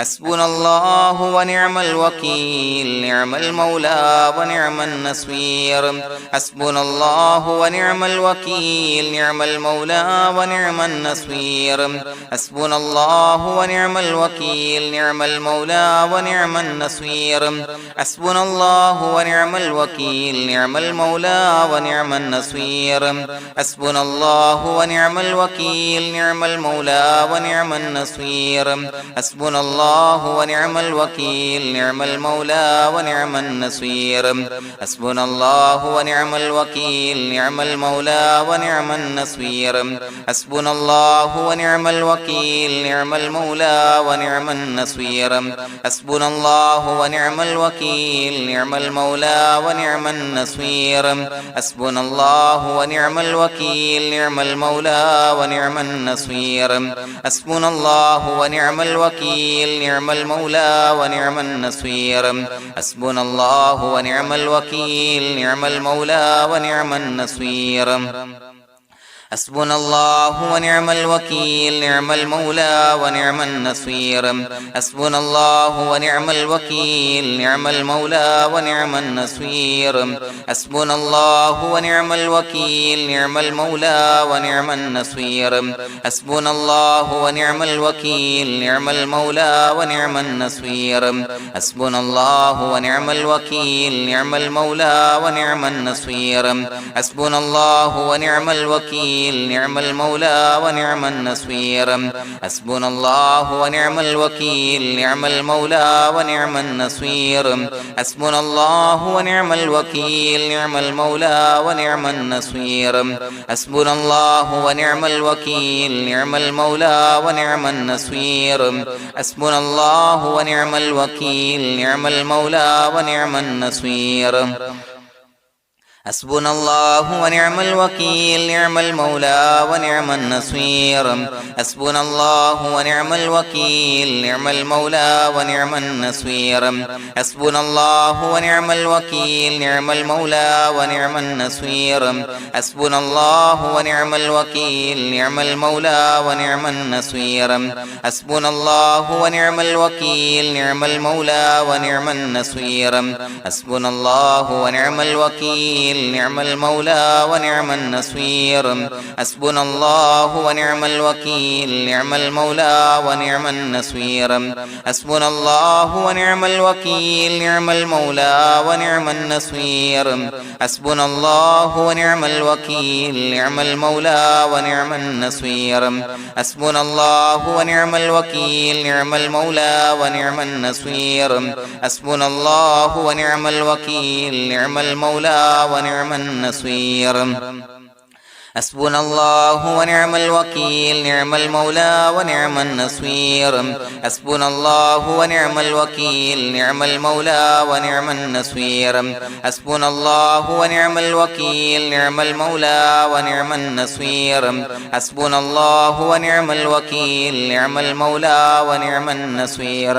حسبنا الله ونعم الوكيل نعم المولى ونعم النصير حسبنا الله ونعم الوكيل نعم المولى ونعم النصير حسبنا الله ونعم الوكيل نعم المولى ونعم النصير حسبنا الله ونعم الوكيل نعم المولى ونعم النصير حسبنا الله ونعم الوكيل نعم المولى ونعم النصير حسبنا الله ونعم الوكيل نعم المولى ونعم النصير حسبنا الله ونعم الوكيل نعم المولى ونعم النصير حسبنا الله ونعم الوكيل نعم المولى ونعم النصير حسبنا الله ونعم الوكيل نعم المولى ونعم النصير حسبنا الله ونعم الوكيل نعم المولى ونعم النصير حسبنا الله ونعم الوكيل نعم المولى ونعم النصير حسبنا الله ونعم الوكيل نعم المولى ونعم النصير حسبنا الله ونعم الوكيل نعم المولى ونعم النصير حسبنا الله ونعم الوكيل نعم المولى ونعم النصير حسبنا الله ونعم الوكيل نعم المولى ونعم النصير حسبنا الله ونعم الوكيل نعم المولى ونعم النصير حسبنا الله ونعم الوكيل نعم المولى ونعم النصير حسبنا الله ونعم الوكيل نعم المولى ونعم النصير حسبنا الله ونعم الوكيل نعم المولى ونعم النصير حسبنا الله ونعم الوكيل نعم المولى ونعم النصير حسبنا الله ونعم الوكيل نعم المولى ونعم النصير حسبنا الله ونعم الوكيل نعم المولى ونعم النصير حسبنا الله ونعم الوكيل نعم المولى ونعم النصير حسبنا الله ونعم الوكيل نعم المولى ونعم النصير حسبنا الله ونعم الوكيل نعم المولى ونعم النصير حسبنا الله ونعم الوكيل نعم المولى ونعم النصير حسبنا الله ونعم الوكيل نعم المولى ونعم النصير حسبنا الله ونعم الوكيل نعم المولى ونعم النصير حسبنا الله ونعم الوكيل نعم المولى ونعم النصير حسبنا الله ونعم الوكيل نعم المولى ونعم النصير حسبنا الله ونعم الوكيل نعم المولى ونعم النصير حسبنا الله ونعم الوكيل نعم المولى ونعم النصير حسبنا الله ونعم الوكيل نعم المولى ونعم النصير حسبنا الله ونعم الوكيل نعم المولى ونعم النصير حسبنا الله ونعم الوكيل نعم المولى ونعم النصير حسبنا الله ونعم الوكيل نعم المولى ونعم النصير حسبنا الله ونعم الوكيل نعم المولى ونعم النصير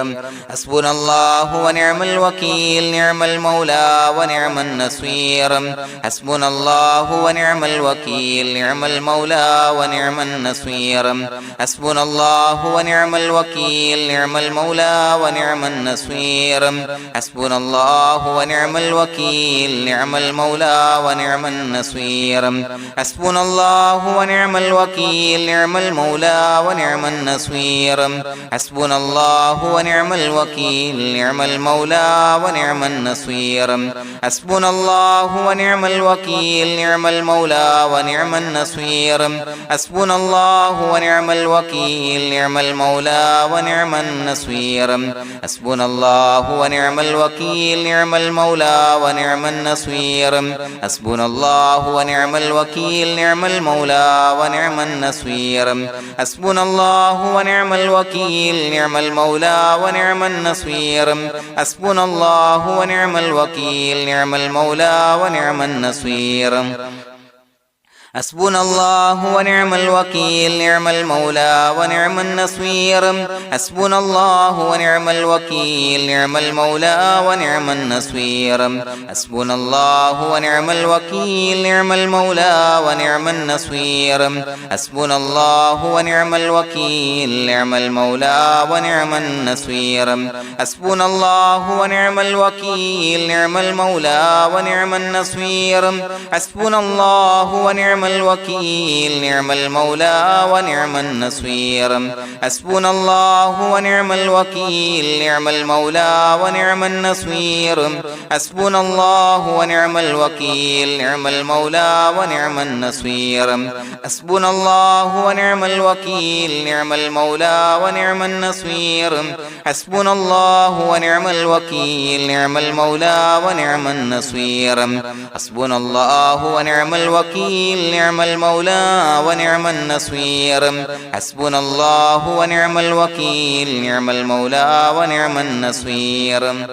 حسبنا الله ونعم الوكيل نعم المولى ونعم النصير حسبنا الله ونعم الوكيل نعم المولى ونعم النصير حسبنا الله ونعم الوكيل نعم المولى ونعم النصير حسبنا الله ونعم الوكيل نعم المولى ونعم النصير حسبنا الله ونعم الوكيل نعم المولى ونعم النصير حسبنا الله ونعم الوكيل نعم المولى ونعم النصير حسبنا الله ونعم الوكيل نعم المولى ونعم النصير حسبنا الله ونعم الوكيل نعم المولى ونعم النصير حسبنا الله ونعم الوكيل نعم المولى ونعم النصير حسبنا الله ونعم الوكيل نعم المولى ونعم النصير حسبنا الله ونعم الوكيل نعم المولى ونعم النصير حسبنا الله ونعم الوكيل نعم المولى ونعم النصير حسبنا الله ونعم الوكيل نعم المولى ونعم النصير حسبنا الله ونعم الوكيل نعم المولى ونعم النصير حسبنا الله ونعم الوكيل نعم المولى ونعم النصير حسبنا الله ونعم الوكيل نعم المولى ونعم النصير حسبنا الله ونعم الوكيل نعم المولى ونعم النصير حسبنا الله ونعم الوكيل نعم المولى ونعم النصير حسبنا الله ونعم الوكيل نعم المولى ونعم النصير حسبنا الله ونعم الوكيل نعم المولى ونعم النصير حسبنا الله ونعم الوكيل نعم المولى ونعم النصير حسبنا الله ونعم الوكيل نعم المولى ونعم النصير حسبنا الله ونعم الوكيل نعم المولى ونعم النصير حسبنا الله ونعم الوكيل نعم المولى ونعم النصير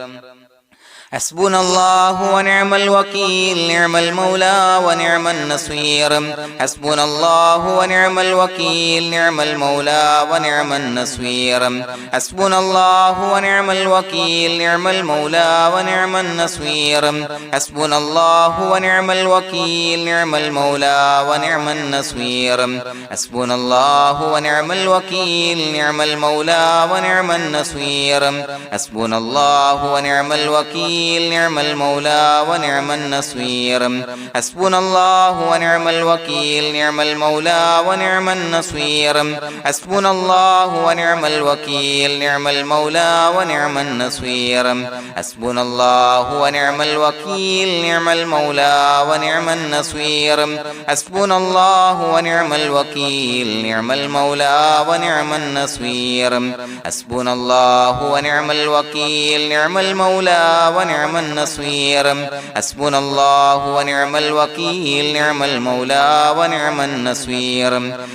حسبنا الله ونعم الوكيل نعم المولى ونعم النصير حسبنا الله ونعم الوكيل نعم المولى ونعم النصير حسبنا الله ونعم الوكيل نعم المولى ونعم النصير حسبنا الله ونعم الوكيل نعم المولى ونعم النصير حسبنا الله ونعم الوكيل نعم المولى ونعم النصير حسبنا الله ونعم الوكيل نعم المولى ونعم النصير حسبنا الله ونعم الوكيل نعم المولى ونعم النصير حسبنا الله ونعم الوكيل نعم المولى ونعم النصير حسبنا الله ونعم الوكيل نعم المولى ونعم النصير حسبنا الله ونعم الوكيل نعم المولى ونعم النصير حسبنا الله ونعم الوكيل نعم المولى ونعم النصير حسبنا الله ونعم الوكيل نعم المولى ونعم النصير حسبنا الله ونعم الوكيل نعم المولى ونعم النصير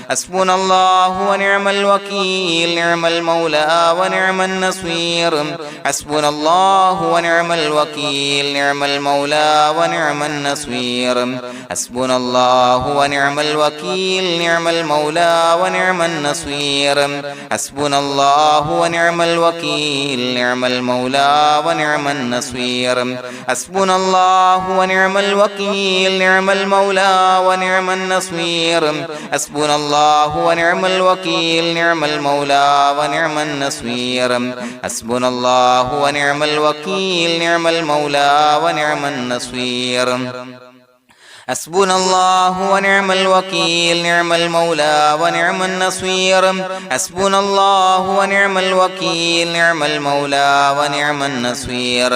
حسبنا الله ونعم الوكيل نعم المولى ونعم النصير حسبنا الله ونعم الوكيل نعم المولى ونعم النصير حسبنا الله ونعم الوكيل نعم المولى ونعم النصير حسبنا الله ونعم الوكيل نعم المولى ونعم النصير حسبنا الله ونعم الوكيل نعم المولى ونعم النصير حسبنا الله ونعم الوكيل نعم المولى ونعم النصير حسبنا الله ونعم الوكيل نعم المولى ونعم النصير حسبنا الله ونعم الوكيل نعم المولى ونعم النصير حسبنا الله ونعم الوكيل نعم المولى ونعم النصير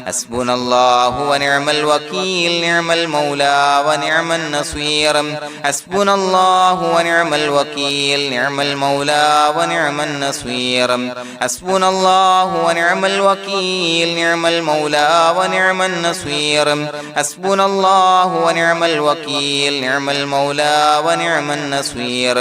حسبنا الله ونعم الوكيل نعم المولى ونعم النصير حسبنا الله ونعم الوكيل نعم المولى ونعم النصير حسبنا الله ونعم الوكيل نعم المولى ونعم النصير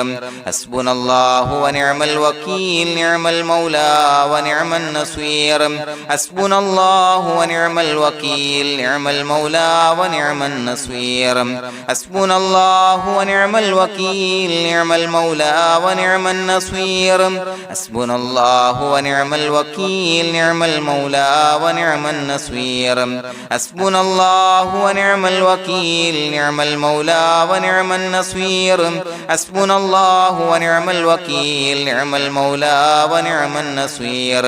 حسبنا الله ونعم الوكيل نعم المولى ونعم النصير حسبنا الله ونعم الوكيل نعم المولى ونعم النصير حسبنا الله ونعم الوكيل نعم المولى ونعم النصير حسبنا الله ونعم الوكيل نعم المولى ونعم النصير حسبنا الله ونعم الوكيل نعم المولى ونعم النصير حسبنا الله ونعم الوكيل نعم المولى ونعم النصير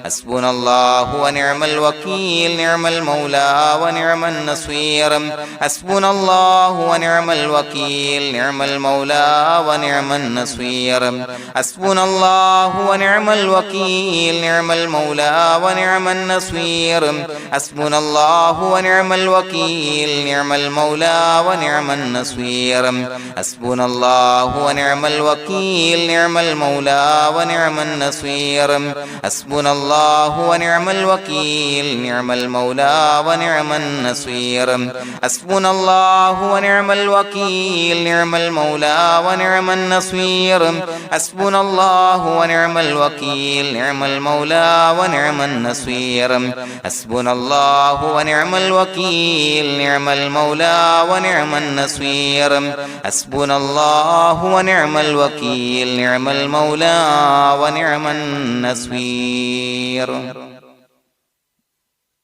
حسبنا الله ونعم الوكيل نعم المولى ونعم النصير حسبنا الله ونعم الوكيل نعم المولى ونعم النصير حسبنا الله ونعم الوكيل نعم المولى ونعم النصير حسبنا الله ونعم الوكيل نعم المولى ونعم النصير حسبنا الله ونعم الوكيل نعم المولى ونعم النصير حسبنا الله ونعم الوكيل نعم المولى ونعم النصير حسبنا الله ونعم الوكيل نعم المولى ونعم النصير حسبنا الله ونعم الوكيل نعم المولى ونعم النصير حسبنا الله ونعم الوكيل نعم المولى ونعم النصير حسبنا الله ونعم الوكيل نعم المولى ونعم النصير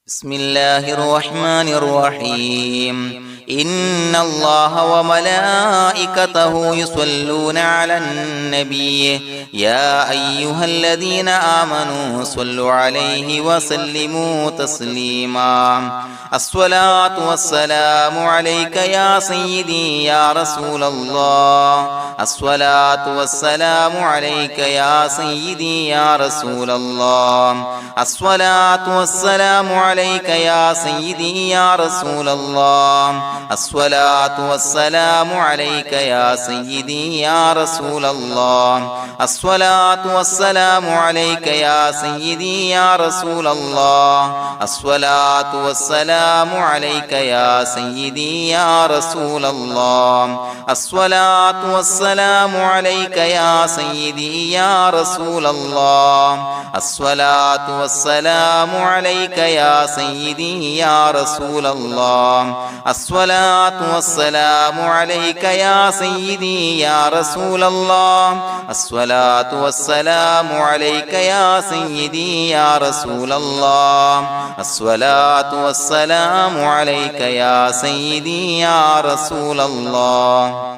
بسم الله الرحمن الرحيم إن الله وملائكته يصلون على النبي يا أيها الذين آمنوا صلوا عليه وسلموا تسليما الصلاة والسلام عليك يا سيدي يا رسول الله الصلاة والسلام عليك يا سيدي يا رسول الله الصلاة والسلام عليك يا سيدي يا رسول الله الصلاة والسلام عليك يا سيدي يا رسول الله الصلاة والسلام عليك يا سيدي يا رسول الله الصلاة والسلام عليك يا سيدي يا رسول الله الصلاة والسلام عليك يا سيدي يا رسول الله الصلاة والسلام عليك يا سيدي يا رسول الله الصلاة والسلام عليك يا سيدي يا رسول الله الصلاة والسلام عليك يا سيدي يا رسول الله الصلاة والسلام عليك يا سيدي يا رسول الله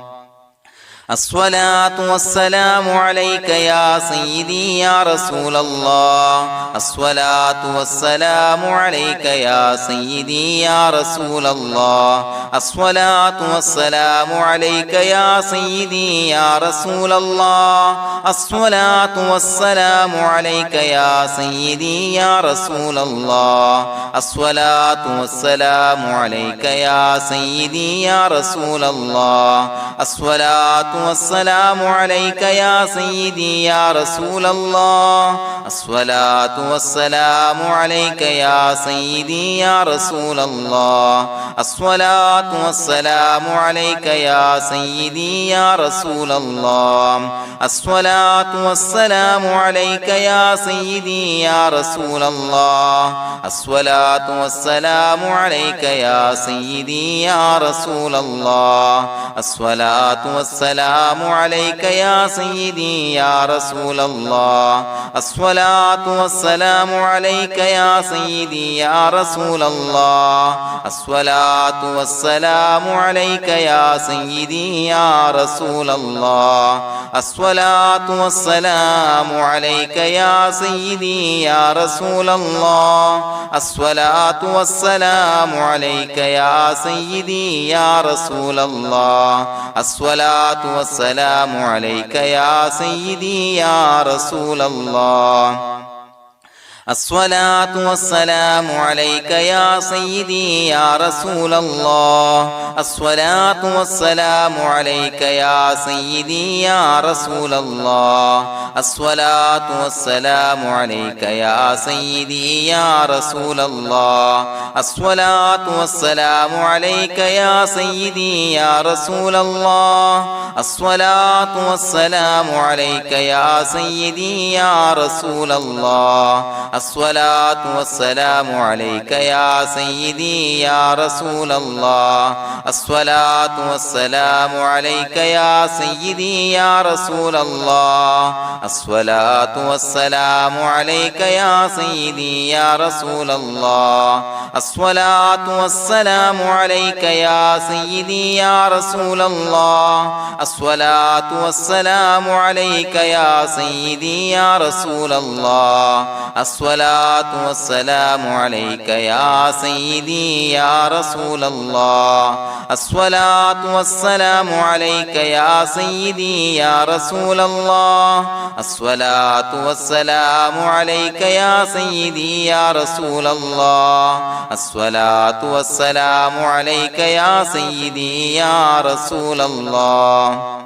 الصلاة والسلام عليك يا سيدي يا رسول الله الصلاة والسلام عليك يا سيدي يا رسول الله الصلاة والسلام عليك يا سيدي يا رسول الله الصلاة والسلام عليك يا سيدي يا رسول الله الصلاة والسلام عليك يا سيدي يا رسول الله الصلاة والسلام عليك يا سيدي يا رسول الله الصلاة والسلام عليك يا سيدي يا رسول الله الصلاة والسلام عليك يا سيدي يا رسول الله الصلاة والسلام عليك يا سيدي يا رسول الله الصلاة والسلام عليك يا سيدي يا رسول الله الصلاة والسلام عليك يا سيدي يا رسول الله الصلاة والسلام عليك يا سيدي يا رسول الله الصلاة والسلام عليك يا سيدي يا رسول الله الصلاة والسلام عليك يا سيدي يا رسول الله الصلاة والسلام عليك يا سيدي يا رسول الله الصلاة والسلام عليك يا سيدي يا رسول الله الصلاة والسلام عليك يا سيدي يا رسول الله الصلاة والسلام عليك يا سيدي يا رسول الله الصلاة والسلام عليك يا سيدي يا رسول الله الصلاة والسلام عليك يا سيدي يا رسول الله الصلاة والسلام عليك يا سيدي يا رسول الله الصلاة والسلام عليك يا سيدي يا رسول الله الصلاة والسلام عليك يا سيدي يا رسول الله الصلاة والسلام عليك يا سيدي يا رسول الله الصلاة والسلام عليك يا سيدي يا رسول الله الصلاة والسلام عليك يا سيدي يا رسول الله الصلاة والسلام عليك يا سيدي يا رسول الله الصلاة والسلام عليك يا سيدي يا رسول الله الصلاة والسلام عليك يا سيدي يا رسول الله الصلاة والسلام عليك يا سيدي يا رسول الله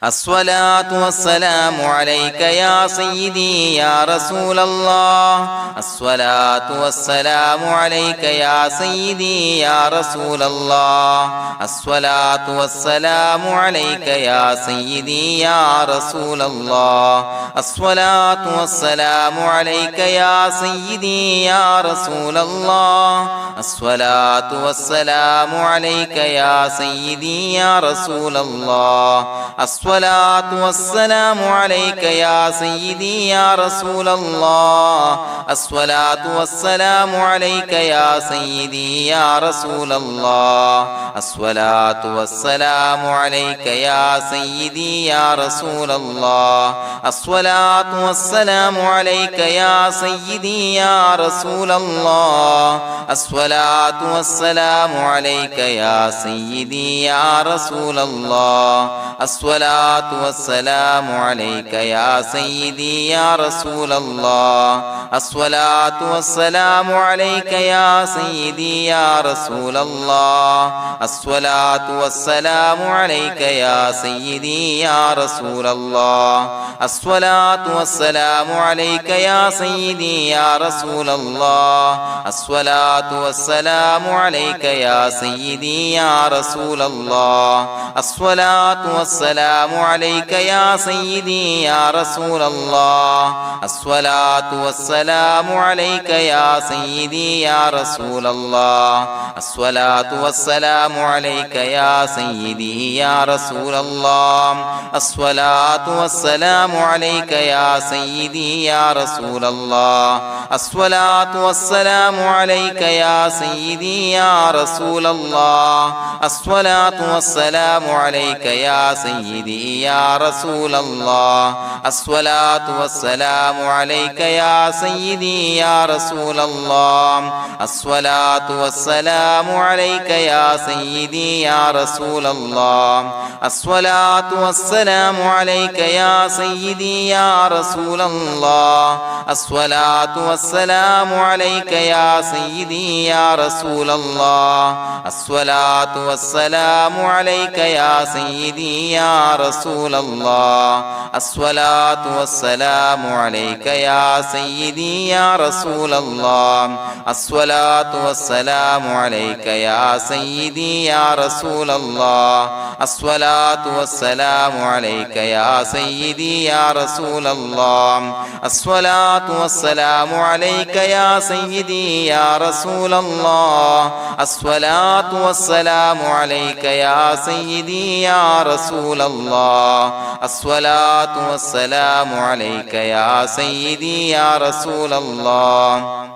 الصلاة والسلام عليك يا سيدي يا رسول الله الصلاة والسلام عليك يا سيدي يا رسول الله الصلاة والسلام عليك يا سيدي يا رسول الله الصلاة والسلام عليك يا سيدي يا رسول الله الصلاة والسلام عليك يا سيدي يا رسول الله الصلاة والسلام عليك يا سيدي يا رسول الله الصلاة والسلام عليك يا سيدي يا رسول الله الصلاة والسلام عليك يا سيدي يا رسول الله الصلاة والسلام عليك يا سيدي يا رسول الله الصلاة والسلام عليك يا سيدي يا رسول الله الصلاة والسلام عليك يا سيدي يا رسول الله الصلاة والسلام عليك يا سيدي يا رسول الله الصلاة والسلام عليك يا سيدي يا رسول الله الصلاة والسلام عليك يا سيدي يا رسول الله الصلاة والسلام عليك يا سيدي يا رسول الله الصلاة والسلام عليك يا سيدي يا رسول الله الصلاة والسلام عليك يا سيدي يا رسول الله الصلاة والسلام عليك يا سيدي يا رسول الله الصلاة والسلام عليك يا سيدي يا رسول الله الصلاة والسلام عليك يا سيدي يا رسول الله الصلاة والسلام عليك يا سيدي يا رسول الله الصلاة والسلام عليك يا سيدي يا رسول الله الصلاة والسلام عليك يا سيدي يا رسول الله الصلاة والسلام عليك يا سيدي يا رسول الله الصلاة والسلام عليك يا سيدي يا رسول الله الصلاة والسلام عليك يا سيدي يا رسول الله الصلاة والسلام عليك يا سيدي يا رسول الله الصلاة والسلام عليك يا سيدي يا رسول الله الصلاة والسلام عليك يا سيدي يا رسول الله الصلاة والسلام عليك يا سيدي يا رسول الله الصلاة والسلام عليك يا سيدي يا رسول الله الصلاة والسلام عليك يا سيدي يا رسول الله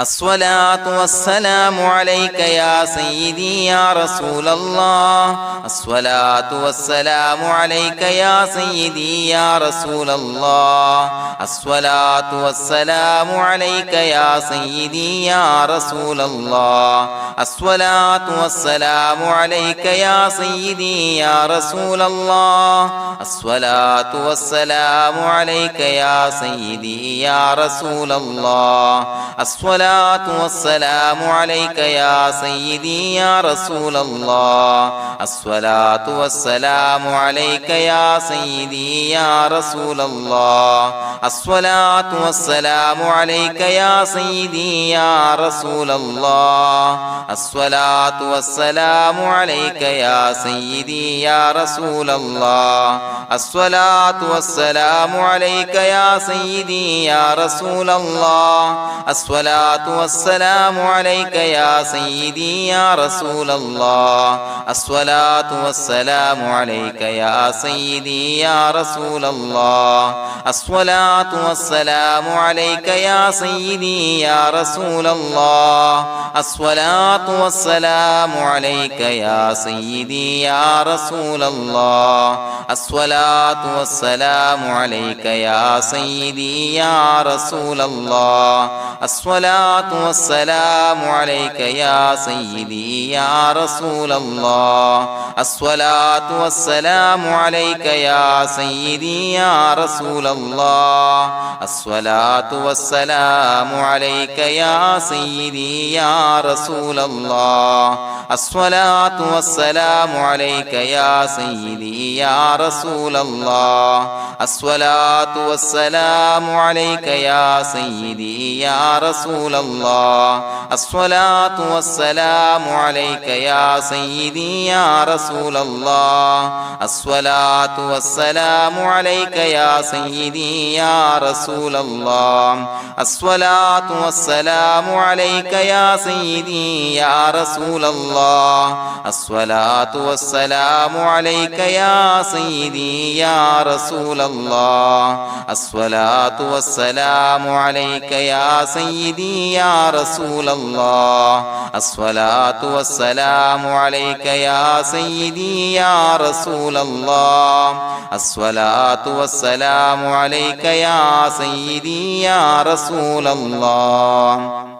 الصلاة والسلام عليك يا سيدي يا رسول الله الصلاة والسلام عليك يا سيدي يا رسول الله الصلاة والسلام عليك يا سيدي يا رسول الله الصلاة والسلام عليك يا سيدي يا رسول الله الصلاة والسلام عليك يا سيدي يا رسول الله الصلاة والسلام عليك يا سيدي يا رسول الله الصلاة والسلام عليك يا سيدي يا رسول الله الصلاة والسلام عليك يا سيدي يا رسول الله الصلاة والسلام عليك يا سيدي يا رسول الله الصلاة والسلام عليك يا سيدي يا رسول الله الصلاة والسلام عليك يا سيدي يا رسول الله الصلاة والسلام عليك يا سيدي يا رسول الله الصلاة والسلام عليك يا سيدي يا رسول الله الصلاة والسلام عليك يا سيدي يا رسول الله الصلاة والسلام عليك يا سيدي يا رسول الله الصلاة الصلاة والسلام عليك يا سيدي يا رسول الله الصلاة والسلام عليك يا سيدي يا رسول الله الصلاة والسلام عليك يا سيدي يا رسول الله الصلاة والسلام عليك يا سيدي يا رسول الله الصلاة والسلام عليك يا سيدي يا رسول الله الصلاة والسلام عليك يا سيدي يا رسول الله الصلاة والسلام عليك يا سيدي يا رسول الله الصلاة والسلام عليك يا سيدي يا رسول الله الصلاة والسلام عليك يا سيدي يا رسول الله الصلاة والسلام عليك يا سيدي يا رسول الله الصلاة والسلام عليك يا سيدي يا رسول الله الصلاة والسلام عليك يا سيدي يا رسول الله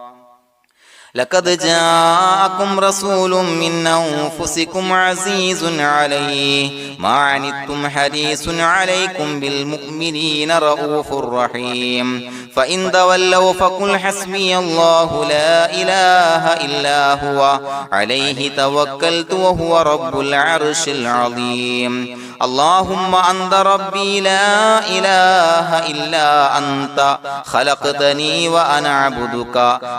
لقد جاءكم رسول من أنفسكم عزيز عليه ما عنتم حريص عليكم بالمؤمنين رؤوف رحيم فإن تولوا فقل حسبي الله لا إله إلا هو عليه توكلت وهو رب العرش العظيم اللهم أنت ربي لا إله إلا أنت خلقتني وأنا عبدك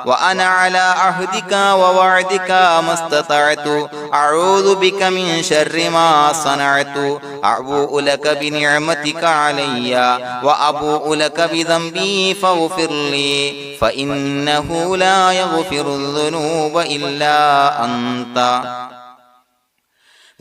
وأنا على عهدك ووعدك ما استطعت أعوذ بك من شر ما صنعت أبوء لك بنعمتك علي وأبوء لك بذنبي فاغفر لي فإنه لا يغفر الذنوب إلا أنت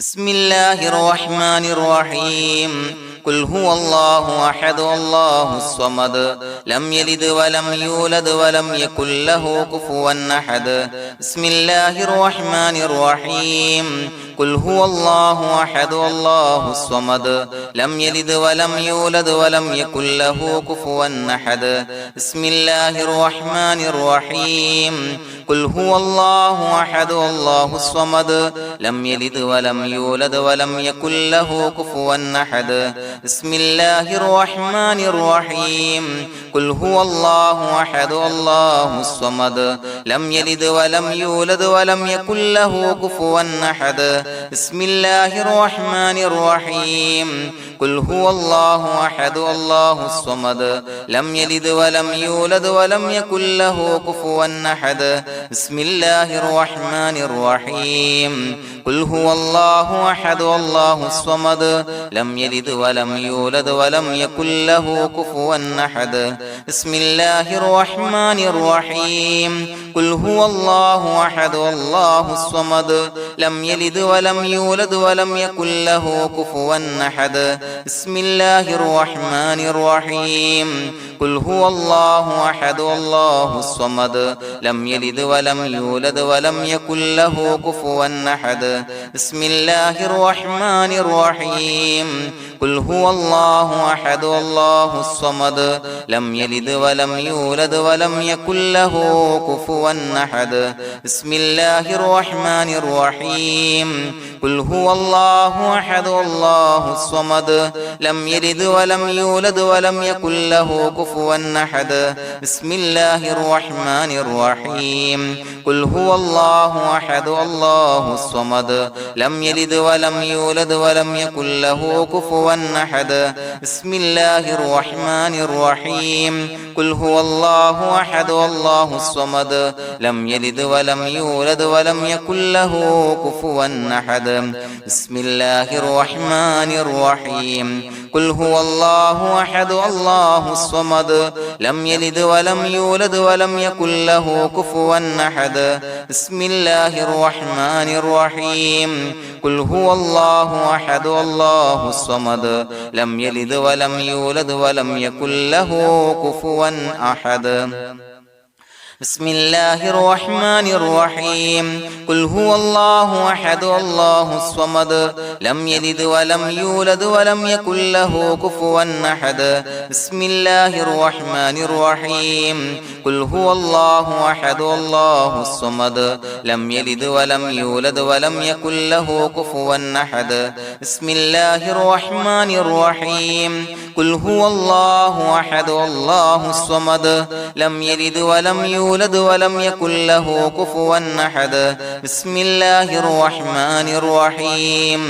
بسم الله الرحمن الرحيم قل هو الله أحد الله الصمد لم يلد ولم يولد ولم يكن له كفوا أحد بسم الله الرحمن الرحيم قل هو الله أحد الله الصمد لم يلد ولم يولد ولم يكن له كفوا أحد بسم الله الرحمن الرحيم قل هو الله أحد الله الصمد لم يلد ولم يولد ولم يكن له كفوا أحد بسم الله الرحمن الرحيم قل هو الله أحد الله الصمد لم يلد ولم يولد ولم يكن له كفوا أحد بسم الله الرحمن الرحيم قل هو الله أحد الله الصمد لم يلد ولم يولد ولم يكن له كفوا أحد بسم الله الرحمن الرحيم قل هو الله أحد الله الصمد لم يلد ولم يولد ولم يكن له كفوا أحد بسم الله الرحمن الرحيم قل هو الله أحد الله الصمد لم يلد ولم يولد ولم يكن له كفوا أحد بسم الله الرحمن الرحيم قل هو الله أحد الله الصمد لم يلد ولم يولد ولم يكن له كفوا أحد بسم الله الرحمن الرحيم قل هو الله أحد الله الصمد لم يلد ولم يولد ولم يكن له كفوا أحد بسم الله الرحمن الرحيم قل هو الله أحد الله الصمد لم يلد ولم يولد ولم يكن له كفوا أحد بسم الله الرحمن الرحيم قل هو الله أحد الله الصمد لم يلد ولم يولد ولم يكن له كفوا أحد بسم الله الرحمن الرحيم قل هو الله أحد الله الصمد لم يلد ولم يولد ولم يكن له كفوا أحد بسم الله الرحمن الرحيم قل هو الله أحد الله الصمد لم يلد ولم يولد ولم يكن له كفوا أحد بسم الله الرحمن الرحيم قل هو الله أحد الله الصمد لم يلد ولم يولد ولم يكن له كفوا أحد بسم الله الرحمن الرحيم قل هو الله أحد الله الصمد لم يلد ولم يولد ولم يكن له كفوا أحد بسم الله الرحمن الرحيم قل هو الله أحد الله الصمد لم يلد ولم يولد ولم يكن له كفوا أحد بسم الله الرحمن الرحيم قل هو الله أحد الله الصمد لم يلد ولم يولد ولم يكن له كفوا أحد بسم الله الرحمن الرحيم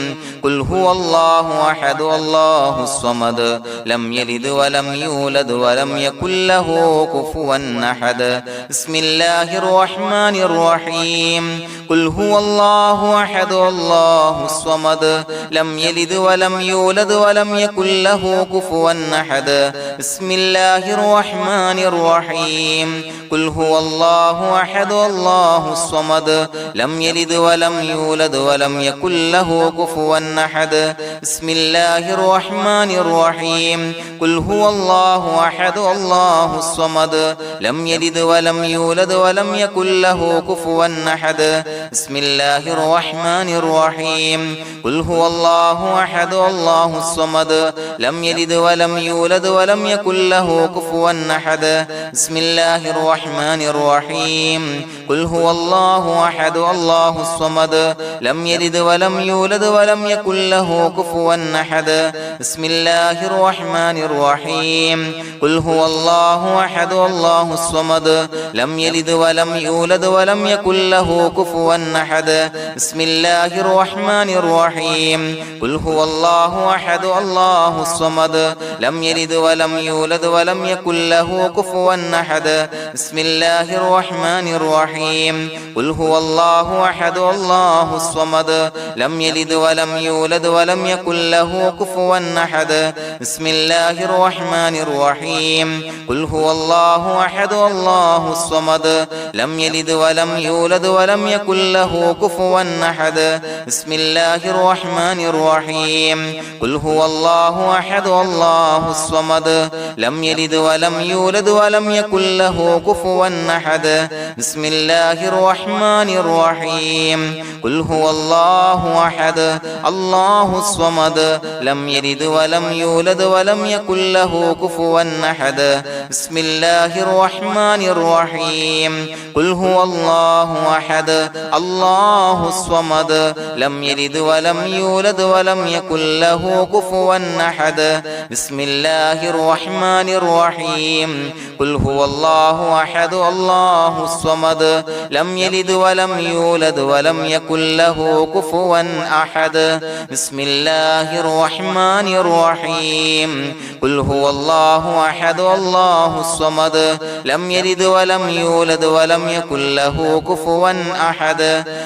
قل هو الله أحد الله الصمد لم يلد ولم يولد ولم يكن له كفوا أحد بسم الله الرحمن الرحيم قل هو الله أحد الله الصمد لم يلد ولم يولد ولم يكن له كفوا أحد بسم الله الرحمن الرحيم قل هو الله أحد الله الصمد لم يلد ولم يولد ولم يكن له كفوا أحد بسم الله الرحمن الرحيم قل هو الله أحد الله الصمد لم يلد ولم يولد ولم يكن له كفوا أحد بسم الله الرحمن الرحيم قل هو الله أحد الله الصمد لم يلد ولم يولد ولم يكن له كفوا أحد بسم الله الرحمن الرحيم قل هو الله أحد الله الصمد لم يلد ولم يولد ولم يكن له كفوا أحد بسم الله الرحمن الرحيم قل هو الله أحد الله الصمد لم يلد ولم يولد ولم يكن له كفوا أحد بسم الله الرحمن الرحيم قل هو الله أحد الله الصمد لم يلد ولم يولد ولم يكن له كفوا أحد بسم الله الرحمن الرحيم قل هو الله أحد الله الصمد لم يلد ولم يولد ولم يكن له كفوا أحد بسم الله الرحمن الرحيم قل هو الله أحد الله الصمد لم يلد ولم يولد ولم يكن له كفوا أحد بسم الله الرحمن الرحيم قل هو الله أحد الله الصمد لم يلد ولم يولد ولم يكن له كفوا أحد بسم الله الرحمن الرحيم قل هو الله أحد الله الصمد لم يلد ولم يولد ولم يكن له كفوا أحد بسم الله الرحمن الرحيم قل هو الله أحد الله الصمد لم يلد ولم يولد ولم يكن له كفوا أحد بسم الله الرحمن الرحيم قل هو الله أحد الله الصمد لم يلد ولم يولد ولم يكن له كفوا أحد بسم الله الرحمن الرحيم قل هو الله أحد الله الصمد لم يلد ولم يولد ولم يكن له كفوا أحد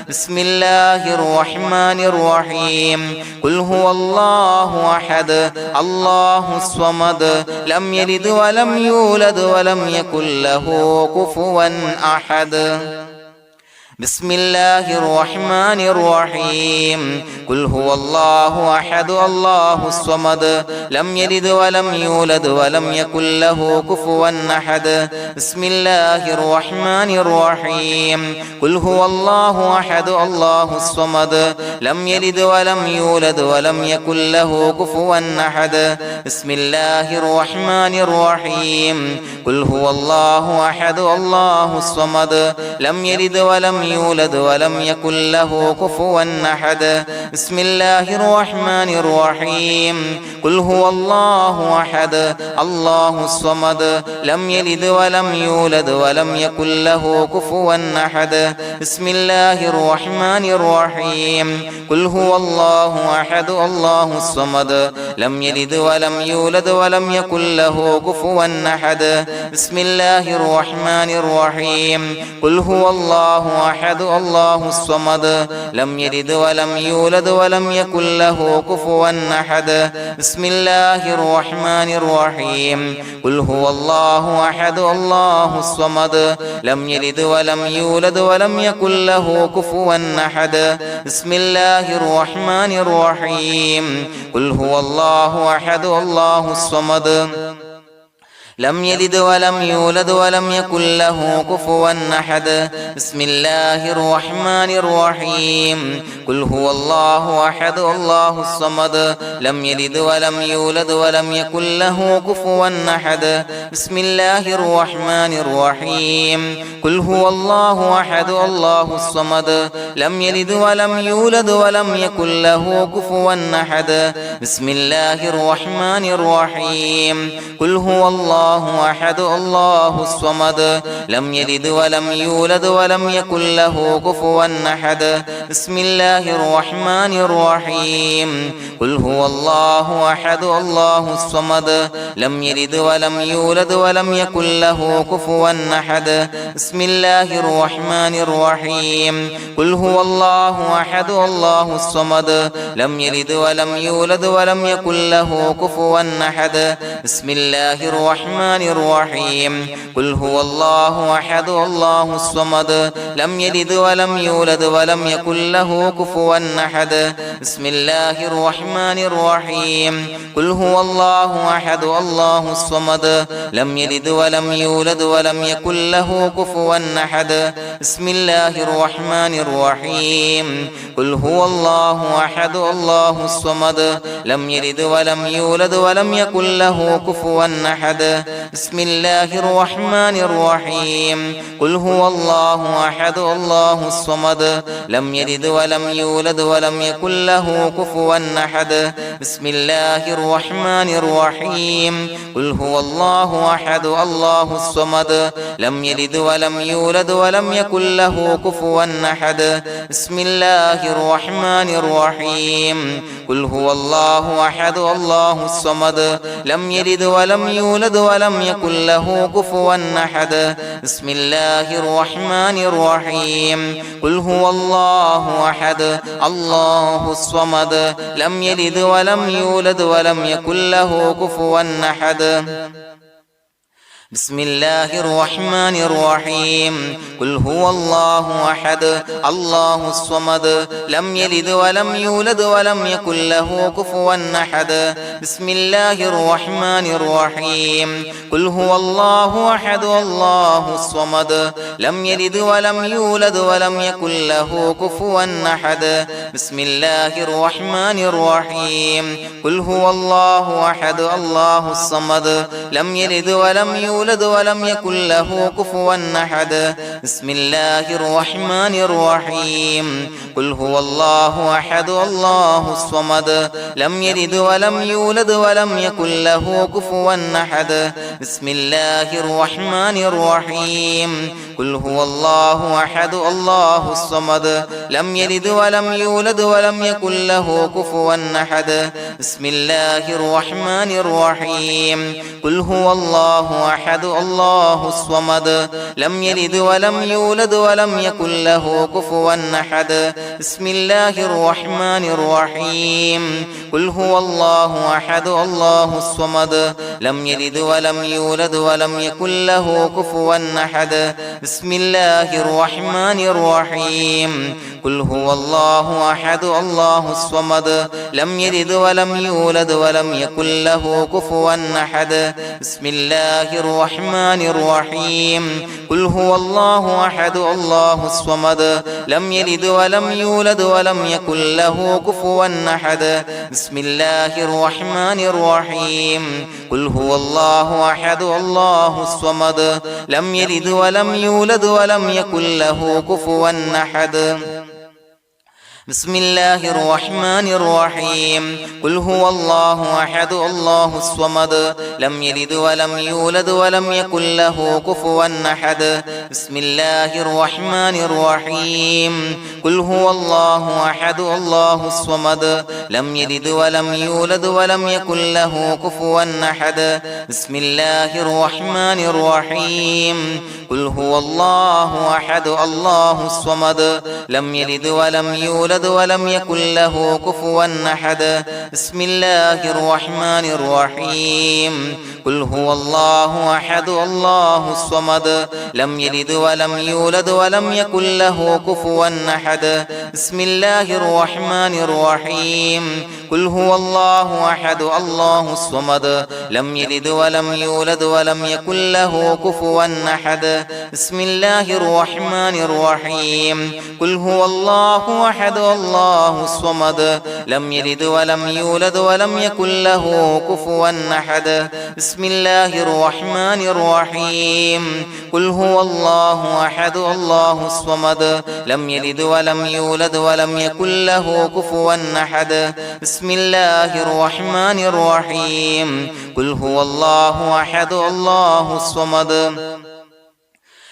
بسم الله الرحمن الرحيم قل هو الله أحد الله الصمد لم يلد ولم يولد ولم يكن له كفوا أحد بسم الله الرحمن الرحيم قل هو الله أحد الله الصمد لم يلد ولم يولد ولم يكن له كفوا أحد بسم الله الرحمن الرحيم قل هو الله أحد الله الصمد لم يلد ولم يولد ولم يكن له كفوا أحد بسم الله الرحمن الرحيم قل هو الله أحد الله الصمد لم يلد ولم يولد ولم يكن له كفوا أحد بسم الله الرحمن الرحيم قل هو الله أحد الله الصمد لم يلد ولم يولد ولم يكن له كفوا أحد بسم الله الرحمن الرحيم قل هو الله أحد الله الصمد لم يلد ولم يولد ولم يكن له كفوا أحد بسم الله الرحمن الرحيم قل هو الله أحد الله الصمد لم يلد ولم يولد ولم يكن له كفوا أحد بسم الله الرحمن الرحيم قل هو الله أحد الله الصمد لم يلد ولم يولد ولم يكن له كفوا أحد بسم الله الرحمن الرحيم قل هو الله أحد الله الصمد لم يلد ولم يولد ولم يكن له كفوا أحد بسم الله الرحمن الرحيم قل هو الله أحد الله الصمد لم يلد ولم يولد ولم يكن له كفوا أحد بسم الله الرحمن الرحيم قل هو الله أحد الله الصمد لم يلد ولم يولد ولم يكن له كفوا أحد بسم الله الرحمن الرحيم قل هو الله أحد الله الصمد لم يلد ولم يولد ولم يكن له كفوا أحد بسم الله الرحمن الرحيم قل هو الله أحد الله الصمد لم يلد ولم يولد ولم يكن له كفوا أحد بسم الله الرحمن الرحيم قل هو الله أحد الله الصمد لم يلد ولم يولد ولم يكن له كفوا أحد بسم الله الرحمن الرحيم قل هو الله أحد الله الصمد لم يلد ولم يولد ولم يكن له كفوا أحد بسم الله الرحمن الرحيم قل هو الله أحد الله الصمد لم يلد ولم يولد ولم يكن له كفوا أحد بسم الله الرحمن الرحيم قل هو الله أحد الله الصمد لم يلد ولم يولد ولم يكن له كفوا أحد بسم الله الرحمن الرحيم قل هو الله أحد الله الصمد لم يلد ولم يولد ولم يكن له كفوا أحد بسم الله الرحمن الرحيم قل هو الله أحد الله الصمد لم يلد ولم يولد ولم يكن له كفوا أحد بسم الله الرحمن الرحيم قل هو الله أحد الله الصمد لم يلد ولم يولد ولم يكن له كفوا أحد بسم الله الرحمن الرحيم قل هو الله أحد الله الصمد لم يلد ولم يولد ولم يكن له كفوا أحد بسم الله الرحمن الرحيم قل هو الله أحد الله الصمد لم يلد ولم يولد ولم يكن له كفوا أحد بسم الله الرحمن الرحيم قل هو الله أحد الله الصمد لم يلد ولم يولد ولم يكن له كفوا أحد بسم الله الرحمن الرحيم قل هو الله أحد الله الصمد لم يلد ولم يولد ولم يكن له كفوا أحد بسم الله الرحمن الرحيم قل هو الله أحد الله الصمد لم يلد ولم يولد ولم يكن له كفوا أحد بسم الله الرحمن الرحيم قل هو الله أحد الله الصمد لم يلد ولم يولد ولم يكن له كفوا أحد بسم الله الرحمن الرحيم قل هو الله أحد الله الصمد لم يلد ولم يولد ولم يكن له كفوا أحد بسم الله الرحمن الرحيم قل هو الله أحد الله الصمد لم يلد ولم يولد ولم يكن له كفوا أحد بسم الله الرحمن الرحيم قل هو الله أحد الله الصمد لم يلد ولم يولد ولم يكن له كفوا أحد بسم الله الرحمن الرحيم قل هو الله أحد الله الصمد لم يلد ولم يولد ولم يكن له كفوا أحد بسم الله الرحمن الرحيم قل هو الله أحد الله الصمد لم يلد ولم يولد ولم يكن له كفوا أحد بسم الله الرحمن الرحيم قل هو الله أحد الله الصمد لم يلد ولم يولد ولم يكن له كفوا أحد بسم الله الرحمن الرحيم قل هو الله أحد الله الصمد لم يلد ولم يولد ولم يكن له كفوا أحد بسم الله الرحمن الرحيم قل هو الله أحد الله الصمد لم يلد ولم يولد يولد ولم يكن له كفوا أحد بسم الله الرحمن الرحيم قل هو الله أحد الله الصمد لم يلد ولم يولد ولم يكن له كفوا أحد بسم الله الرحمن الرحيم قل هو الله أحد الله الصمد لم يلد ولم يولد ولم يكن له كفوا أحد بسم الله الرحمن الرحيم قل هو الله أحد الله الصمد لم يلد ولم يولد ولم يكن له كفوا أحد بسم الله الرحمن الرحيم قل هو الله أحد الله الصمد لم يلد ولم يولد ولم يكن له كفوا أحد بسم الله الرحمن الرحيم قل هو الله أحد الله الصمد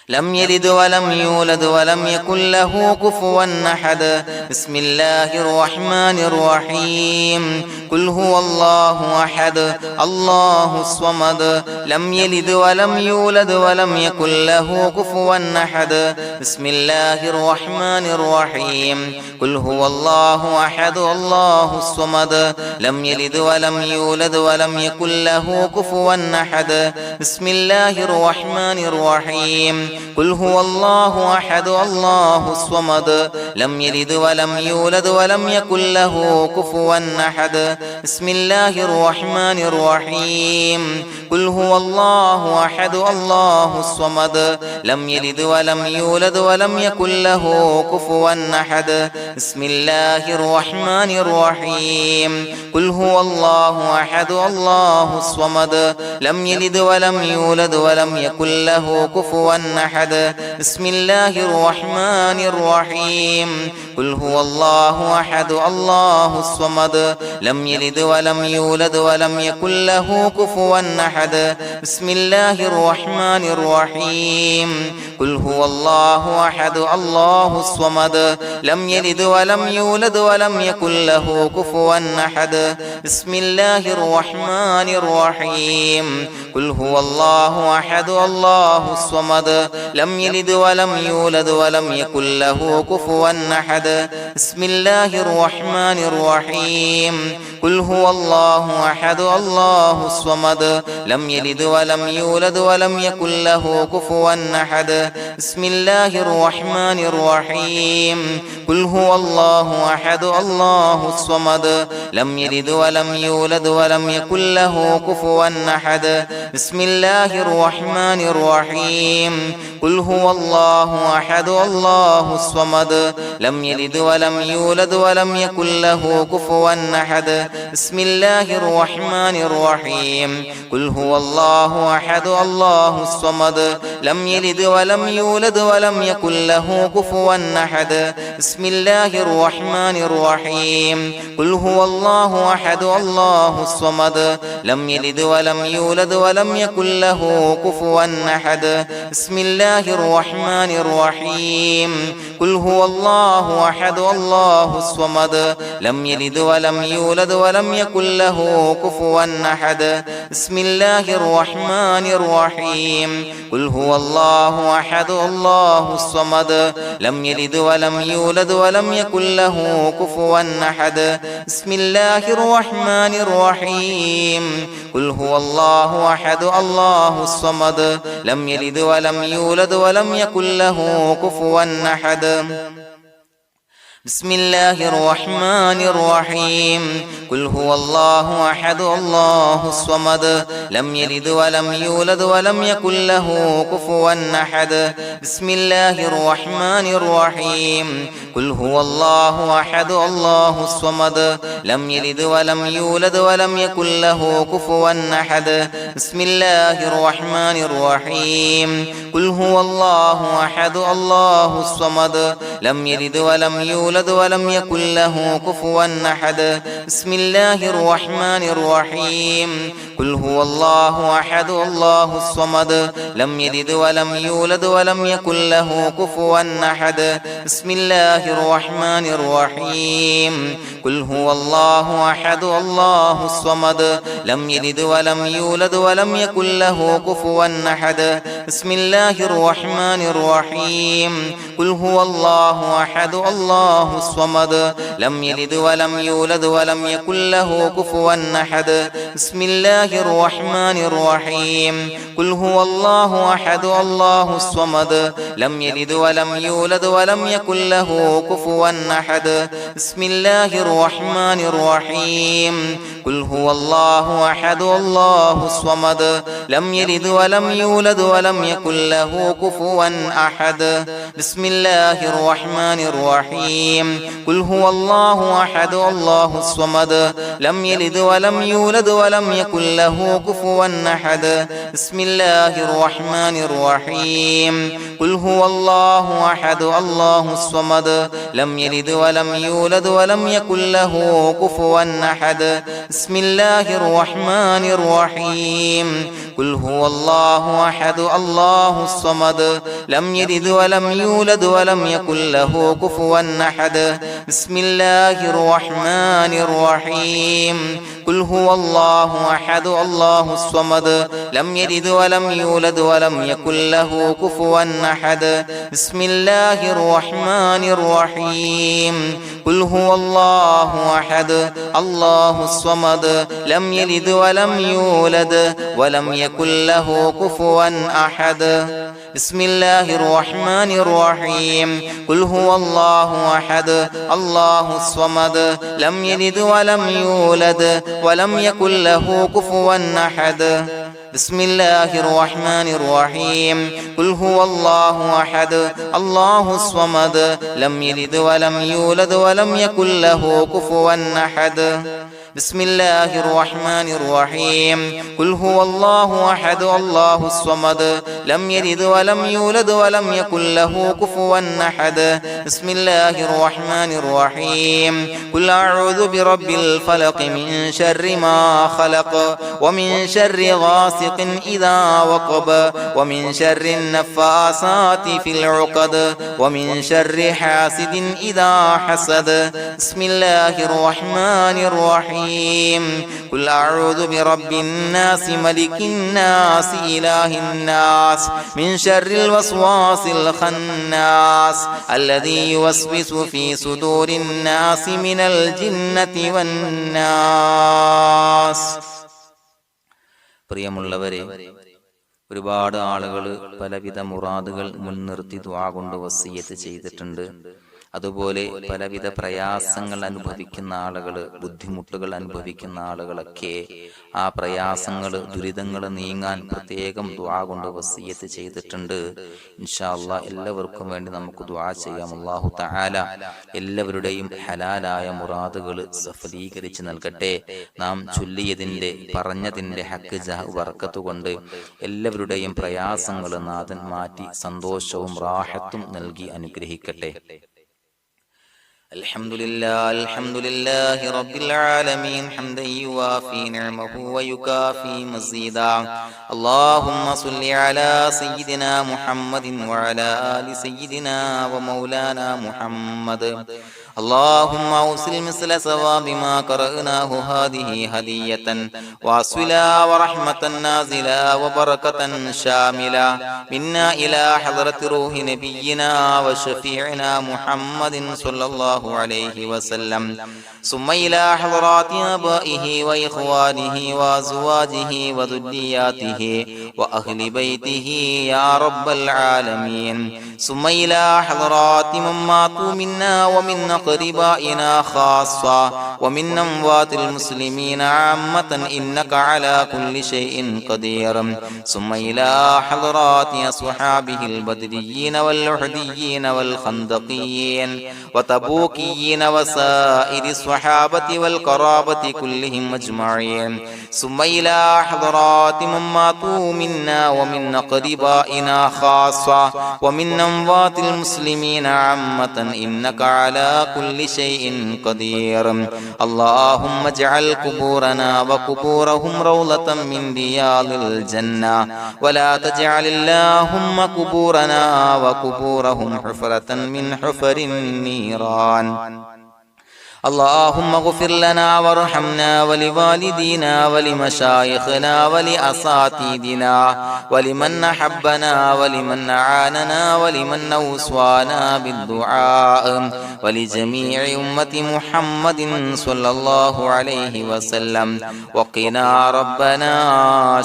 لم يلد ولم يولد ولم يكن له كفوا أحد بسم الله الرحمن الرحيم قل هو الله أحد الله الصمد لم يلد ولم يولد ولم يكن له كفوا أحد بسم الله الرحمن الرحيم قل هو الله أحد الله الصمد لم يلد ولم يولد ولم يكن له كفوا أحد بسم الله الرحمن الرحيم قل هو الله أحد الله الصمد لم يلد ولم يولد ولم يكن له كفوا أحد بسم الله الرحمن الرحيم قل هو الله أحد الله الصمد لم يلد ولم يولد ولم يكن له كفوا أحد بسم الله الرحمن الرحيم قل هو الله أحد الله الصمد لم يلد ولم يولد ولم يكن له كفوا أحد بسم الله الرحمن الرحيم قل هو الله أحد الله الصمد لم يلد ولم يولد ولم يكن له كفوا أحد بسم الله الرحمن الرحيم قل هو الله أحد الله الصمد لم يلد ولم يولد ولم يكن له كفوا أحد بسم الله الرحمن الرحيم قل هو الله أحد الله الصمد لم يلد ولم يولد ولم يكن له كفوا أحد بسم الله الرحمن الرحيم قل هو الله أحد الله الصمد لم يلد ولم يولد ولم يكن له كفوا أحد بسم الله الرحمن الرحيم قل هو الله أحد الله الصمد لم يلد ولم يولد ولم يكن له كفوا أحد بسم الله الرحمن الرحيم قل هو الله أحد الله الصمد لم يلد ولم يولد ولم يكن له كفوا أحد بسم الله الرحمن الرحيم قل هو الله أحد الله الصمد لم يلد ولم يولد ولم يكن له كفوا أحد بسم الله الرحمن الرحيم قل هو الله أحد الله الصمد لم يلد ولم يولد ولم يكن له كفوا أحد بسم الله الرحمن الرحيم قل هو الله أحد الله الصمد لم يلد ولم يولد ولم يكن له كفوا أحد بسم الله الرحمن الرحيم قل هو الله أحد الله الصمد لم يلد ولم يولد ولم يكن له كفوا أحد بسم الله الرحمن الرحيم قل هو الله أحد الله الصمد لم يلد ولم يولد ولم يكن له كفوا أحد بسم الله الرحمن الرحيم قل هو الله أحد الله الصمد لم يلد ولم يولد ولم يكن له كفوا أحد بسم الله الرحمن الرحيم قل هو الله أحد الله الصمد لم يلد ولم يولد ولم يكن له كفوا أحد بسم الله الرحمن الرحيم قل هو الله أحد الله الصمد لم يلد ولم يولد ولم يكن له كفوا أحد بسم الله الرحمن الرحيم قل هو الله أحد الله الصمد لم يلد ولم يولد ولم يكن له كفوا أحد بسم الله الرحمن الرحيم قل هو الله أحد الله الصمد لم يلد ولم يولد ولم يكن له كفوا أحد بسم الله الرحمن الرحيم قل هو الله الله أحد الله الصمد لم يلد ولم يولد ولم يكن له كفوا أحد بسم الله الرحمن الرحيم قل هو الله أحد الله الصمد لم يلد ولم يولد ولم يكن له كفوا أحد بسم الله الرحمن الرحيم قل هو الله أحد الله الصمد لم يلد ولم يولد ولم يكن له كفوا أحد بسم الله الرحمن الرحيم قل هو الله أحد الله الصمد لم يلد ولم يولد ولم يكن له كفوا أحد بسم الله الرحمن الرحيم قل هو الله أحد الله الصمد لم يلد ولم يولد ولم يكن له كفوا أحد بسم الله الرحمن الرحيم قل هو الله أحد الله الصمد لم يلد ولم يولد ولم يكن له كفوا أحد بسم الله الرحمن الرحيم قل هو الله أحد الله الصمد لم يلد ولم يولد ولم يكن له كفوا أحد بسم الله الرحمن الرحيم قل هو الله أحد الله الصمد لم يلد ولم يولد ولم يكن له كفوا أحد بسم الله الرحمن الرحيم قل هو الله أحد الله الصمد لم يلد ولم يولد ولم يكن له كفوا أحد بسم الله الرحمن الرحيم قل هو الله أحد الله الصمد لم يلد ولم يولد ولم يكن له كفوا أحد بسم الله الرحمن الرحيم قل هو الله أحد الله الصمد لم يلد ولم يولد ولم يكن له كفوا أحد بسم الله الرحمن الرحيم قل أعوذ برب الفلق من شر ما خلق ومن شر غاسق إذا وقب ومن شر النفاثات في العقد ومن شر حاسد إذا حسد بسم الله الرحمن الرحيم قل أعوذ برب الناس ملك الناس إله الناس من شر الوسواس الخناس الذي يوسوس في صدور الناس من الجنة والناس. പ്രിയമുള്ളവരെ, ഒരുപാട് ആളുകൾ പലവിധ മുറാദുകൾ മുൻനിർത്തി ദുആ കൊണ്ട് വസിയ്യത്ത് ചെയ്തിട്ടുണ്ട്. അതുപോലെ പലവിധ പ്രയാസങ്ങൾ അനുഭവിക്കുന്ന ആളുകൾ, ബുദ്ധിമുട്ടുകൾ അനുഭവിക്കുന്ന ആളുകളൊക്കെ ആ പ്രയാസങ്ങൾ, ദുരിതങ്ങൾ നീങ്ങാൻ പ്രത്യേകം ദുആ കൊണ്ട് വസിയ്യത്ത് ചെയ്തിട്ടുണ്ട്. ഇൻഷാ അല്ലാഹ് എല്ലാവർക്കും വേണ്ടി നമുക്ക് ദുആ ചെയ്യാം. അല്ലാഹു തആല എല്ലാവരുടെയും ഹലാലായ മുറാദുകൾ സഫലീകരിച്ച് നൽകട്ടെ. നാം ചൊല്ലിയതിന്റെ, പറഞ്ഞതിന്റെ ഹക്ക് ജാഹ് ബർക്കത്ത് കൊണ്ട് എല്ലാവരുടെയും പ്രയാസങ്ങൾ നാഥൻ മാറ്റി സന്തോഷവും റാഹത്തും നൽകി അനുഗ്രഹിക്കട്ടെ. الحمد لله رب العالمين حمدا يوافي نعمه ويكافي مزيدا. اللهم صل على سيدنا محمد وعلى آل سيدنا ومولانا محمد. اللهم أوصل مثل ثواب ما قرأناه هذه هدية واصلا ورحمة نازلا وبركة شاملة منا إلى حضرة روح نبينا وشفيعنا محمد صلى الله عليه وسلم، ثم إلى حضرات آبائه وإخوانه وأزواجه وذرياته وأهل بيته يا رب العالمين، ثم إلى حضرات من ماتوا منا ومن أقربائنا خاصة ومن أموات المسلمين عامة إنك على كل شيء قدير، ثم إلى حضرات أصحابه البدريين والأحديين والخندقيين وتبوكيين وسائر الصحابة والقرابة كلهم أجمعين، ثم إلى حضرات من ماتوا منا ومن أقربائنا خاصة ومن أموات المسلمين عامة إنك على كل شيء قدير. اللهم اجعل قبورنا وقبورهم روضة من رياض الجنة، ولا تجعل اللهم قبورنا وقبورهم حفرة من حفر النيران. اللهم اغفر لنا وارحمنا ولوالدينا ولمشايخنا ولأساتذتنا ولمن أحبنا ولمن أعاننا ولمن أوصانا بالدعاء ولجميع أمة محمد صلى الله عليه وسلم وقنا ربنا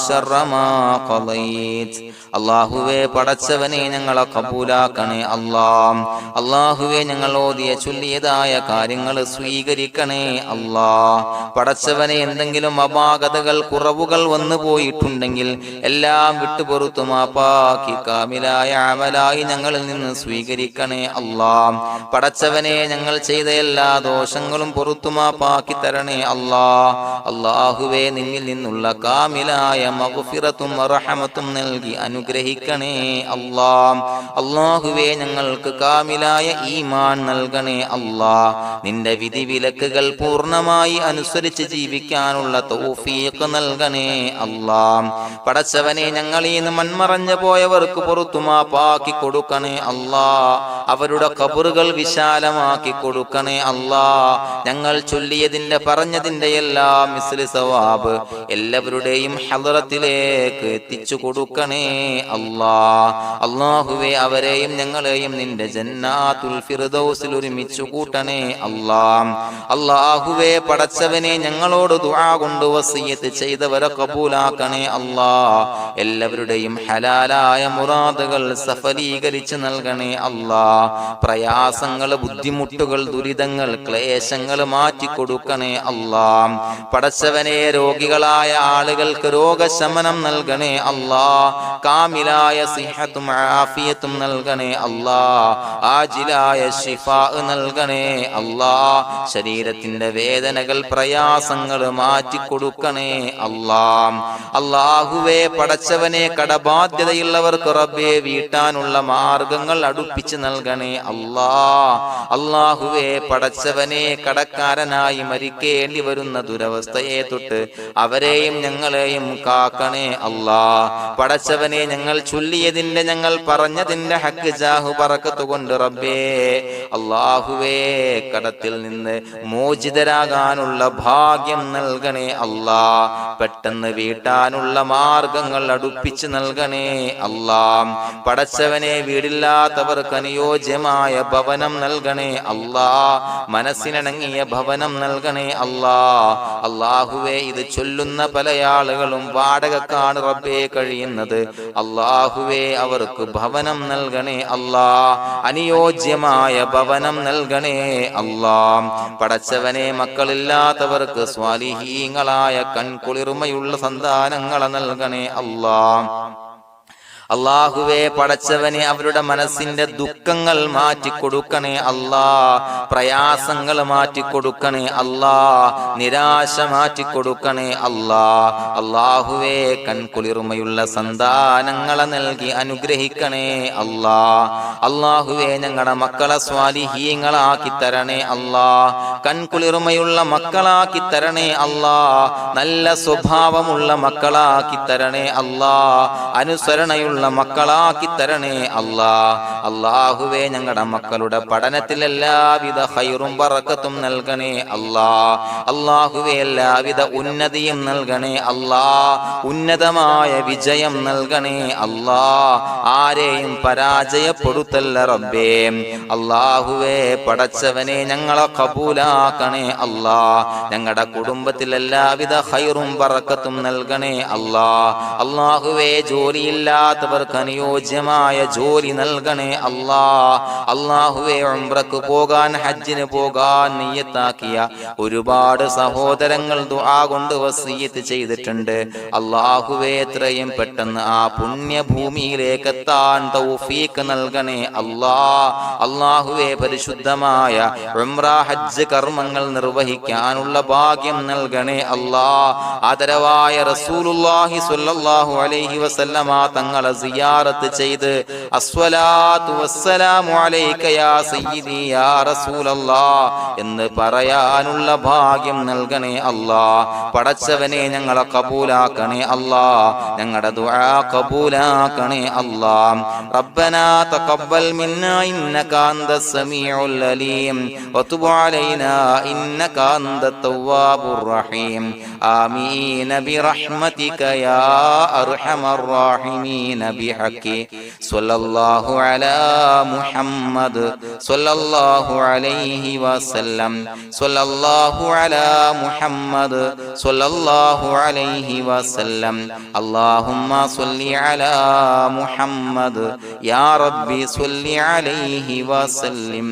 شر ما قضيت. അള്ളാഹുവേ പടച്ചവനെ ഞങ്ങളെ കബൂലാക്കണേ അല്ലാഹ്. അള്ളാഹുവേ ഞങ്ങൾ ഓതിയ ചൊല്ലിയതായ കാര്യങ്ങൾ സ്വീകരിക്കണേ അല്ലാഹ്. പടച്ചവനെ എന്തെങ്കിലും അപാകതകൾ കുറവുകൾ വന്നു പോയിട്ടുണ്ടെങ്കിൽ എല്ലാം വിട്ടുപൊറുത്തു മാപ്പാക്കി കാമിലായ അമലായി ഞങ്ങളിൽ നിന്ന് സ്വീകരിക്കണേ അല്ലാഹ്. പടച്ചവനെ ഞങ്ങൾ ചെയ്ത എല്ലാ ദോഷങ്ങളും പൊറുത്തു മാപ്പാക്കി തരണേ അല്ലാഹ്. അള്ളാഹുവേ നിന്നിൽ നിന്നുള്ള കാമിലായ മഗ്ഫിറത്തും റഹമത്തും നൽകി അനുഗ്രഹിക്കണേ അല്ലാഹ്. അല്ലാഹുവേ ഞങ്ങൾക്ക് കാമിലായ ഈമാൻ നൽകണേ അല്ലാഹ്. നിന്റെ വിധി വിലക്കുകൾ പൂർണ്ണമായി അനുസരിച്ച് ജീവിക്കാനുള്ള തൗഫീഖ് നൽകണേ അല്ലാഹ്. പടച്ചവനെ ഞങ്ങളിൽ നിന്ന് മൺമറഞ്ഞു പോയവർക്ക് പുറത്തു മാപ്പാക്കി കൊടുക്കണേ അല്ലാഹ്. അവരുടെ ഖബറുകൾ വിശാലമാക്കി കൊടുക്കണേ അല്ലാഹ്. ഞങ്ങൾ ചൊല്ലിയതിന്റെ പറഞ്ഞതിന്റെ എല്ലാം മിസ്ലി സവാബ് എല്ലാവരുടെയും ഹളറത്തിലേക്ക് എത്തിച്ചു കൊടുക്കണേ അല്ലാഹ്. അല്ലാഹുവേ അവരെയും ഞങ്ങളെയും നിന്റെ ജന്നാത്തുൽ ഫിർദൗസിൽ ഒരുമിച്ചു കൂട്ടണേ അല്ലാഹ്. അല്ലാഹുവേ പടച്ചവനെ ഞങ്ങളോട് ദുആ കൊണ്ട് വസിയത്ത് ചെയ്തവരെ കബൂലാക്കണേ അല്ലാഹ്. എല്ലാവരുടെയും ഹലാലായ മുറാദുകൾ സഫലീകരിച്ച് നൽകണേ അല്ലാഹ്. പ്രയാസങ്ങൾ, ബുദ്ധിമുട്ടുകൾ, ദുരിതങ്ങൾ, ക്ലേശങ്ങൾ മാറ്റിക്കൊടുക്കണേ അല്ലാഹ്. പടച്ചവനെ രോഗികളായ ആളുകൾക്ക് രോഗശമനം നൽകണേ അല്ലാഹ്. കാമിലായ സിഹത്തും ആഫിയത്തും നൽകണേ അല്ലാഹ്. ആജിലായ ശിഫാ നൽകണേ അല്ലാഹ്. ശരീരത്തിന്റെ വേദനകൾ, പ്രയാസങ്ങൾ മാറ്റിക്കൊടുക്കണേ അല്ലാഹ്. അല്ലാഹുവേ പടച്ചവനെ കടബാധ്യതയുള്ളവർക്ക് റബ്ബേ വീട്ടാനുള്ള മാർഗങ്ങൾ അടുപ്പിച്ച് നൽകണേ അല്ലാഹ്. അല്ലാഹുവേ പടച്ചവനെ കടക്കാരനായി മരിക്കേണ്ടി വരുന്ന ദുരവസ്ഥയെ തൊട്ട് അവരെയും ഞങ്ങളെയും കാക്കണേ അല്ലാഹ്. പടച്ചവനെ ഞങ്ങൾ ചൊല്ലിയതിന്റെ, ഞങ്ങൾ പറഞ്ഞതിന്റെ ഹക്ക് ജാഹു ബറക്കത്ത് കൊണ്ട് റബ്ബേ അല്ലാഹുവേ കടത്തിൽ നിന്ന് മോചിതരാകാനുള്ള ഭാഗ്യം നൽകണേ അല്ലാഹ്. പെട്ടെന്ന് വീട്ടാനുള്ള മാർഗങ്ങൾ അടുപ്പിച്ച് നൽകണേ അല്ലാഹ്. പടച്ചവനെ വീടില്ലാത്തവർക്ക് അനുയോജ്യമായ ഭവനം നൽകണേ അല്ലാഹ്. മനസ്സിനിണങ്ങിയ ഭവനം നൽകണേ അല്ലാഹ്. അല്ലാഹുവേ ഇത് ചൊല്ലുന്ന പല ആളുകളും വാടകക്കാണ് റബ്ബേ കഴിയുന്നത്. അല്ലാഹുവേ അവർക്ക് ഭവനം നൽകണേ അല്ലാഹ്. അനുയോജ്യമായ ഭവനം നൽകണേ അല്ലാഹ്. പടച്ചവനെ മക്കളില്ലാത്തവർക്ക് സ്വാലിഹീങ്ങളായ കൺകുളിർമയുള്ള സന്താനങ്ങളെ നൽകണേ അല്ലാഹ്. അല്ലാഹുവേ പടച്ചവനെ അവരുടെ മനസ്സിന്റെ ദുഃഖങ്ങൾ മാറ്റിക്കൊടുക്കണേ അല്ലാഹ്. പ്രയാസങ്ങൾ മാറ്റിക്കൊടുക്കണേ അല്ലാഹ്. നിരാശ മാറ്റിക്കൊടുക്കണേ അല്ലാഹ്. അല്ലാഹുവേ കൺകുളിർമയുള്ള സന്താനങ്ങളെ നൽകി അനുഗ്രഹിക്കണേ അല്ലാഹ്. അല്ലാഹുവേ ഞങ്ങളുടെ മക്കളെ സ്വാലിഹീങ്ങളാക്കി തരണേ അല്ലാഹ്. കൺകുളിർമയുള്ള മക്കളാക്കി തരണേ അല്ലാഹ്. നല്ല സ്വഭാവമുള്ള മക്കളാക്കി തരണേ അല്ലാഹ്. അനുസരണയുള്ള മക്കളാക്കി തരണേ അല്ലാഹ്. അല്ലാഹുവേ ഞങ്ങളുടെ മക്കളുടെ പഠനത്തിൽ എല്ലാവിധ ഖൈറും ബറക്കത്തും നൽകണേ അല്ലാഹ്. അല്ലാഹുവേ എല്ലാവിധ ഉന്നതിയും നൽകണേ അല്ലാഹ്. ഉന്നതമായ വിജയം നൽകണേ അല്ലാഹ്. ആരെയും പരാജയപ്പെടുത്തല്ല റബ്ബേ. അല്ലാഹുവേ പടച്ചവനെ ഞങ്ങളെ കബൂലാക്കണേ അല്ലാഹ്. ഞങ്ങളുടെ കുടുംബത്തിൽ എല്ലാവിധ ഖൈറും ബറക്കത്തും നൽകണേ അല്ലാഹ്. അല്ലാഹുവേ ജോലിയില്ലാത്ത അനുയോജ്യമായ ജോലി നൽകണേ അല്ലാഹ്. അല്ലാഹുവേ ഉംറക്ക് പോകാൻ, ഹജ്ജിന് പോകാൻ നിയ്യത്താക്കിയ ഒരുപാട് സഹോദരങ്ങൾ ദുആ കൊണ്ട് വസിയത്ത് ചെയ്തിട്ടുണ്ട്. അല്ലാഹുവേ എത്രയും പെട്ടെന്ന് ആ പുണ്യഭൂമിയിലേക്ക് എത്താൻ തൗഫീഖ് നൽകണേ അല്ലാഹ്. അല്ലാഹുവേ പരിശുദ്ധമായ ഉംറ ഹജ്ജ് കർമ്മങ്ങൾ നിർവഹിക്കാനുള്ള ഭാഗ്യം നൽകണേ അല്ലാഹ്. ആദരവായ റസൂലുള്ളാഹി സ്വല്ലല്ലാഹു അലൈഹി വസല്ലമ തങ്ങളെ സിയാറത്ത് ചെയ്ത് അസ്സലാത്തു വസ്സലാമു അലൈക യാ സയ്യിദി യാ റസൂലല്ലാഹ് എന്ന് പറയാനുള്ള ഭാഗ്യം നൽകണേ അല്ലാഹ്. പടച്ചവനെ ഞങ്ങളെ കബൂലാക്കണേ അല്ലാഹ്, ഞങ്ങളുടെ ദുആ കബൂലാക്കണേ അല്ലാഹ്. റബ്ബനാ തഖബ്ബൽ മിന്നാ ഇന്നക അന്തസ് സമീഉൽ അലീം വതുബ് അലൈനാ ഇന്നക അന്തത് തവ്വാബുർ റഹീം. ആമീൻ ബിറഹ്മതിക യാ അർഹമർ റഹീമീൻ ബിഹഖി സ്വല്ലല്ലാഹു അലാ മുഹമ്മദ് സ്വല്ലല്ലാഹു അലൈഹി വസല്ലം സ്വല്ലല്ലാഹു അലാ മുഹമ്മദ് സ്വല്ലല്ലാഹു അലൈഹി വസല്ലം. അല്ലാഹുമ്മ സ്വല്ലി അലാ മുഹമ്മദ് യാ റബ്ബി സ്വല്ലി അലൈഹി വസല്ലം.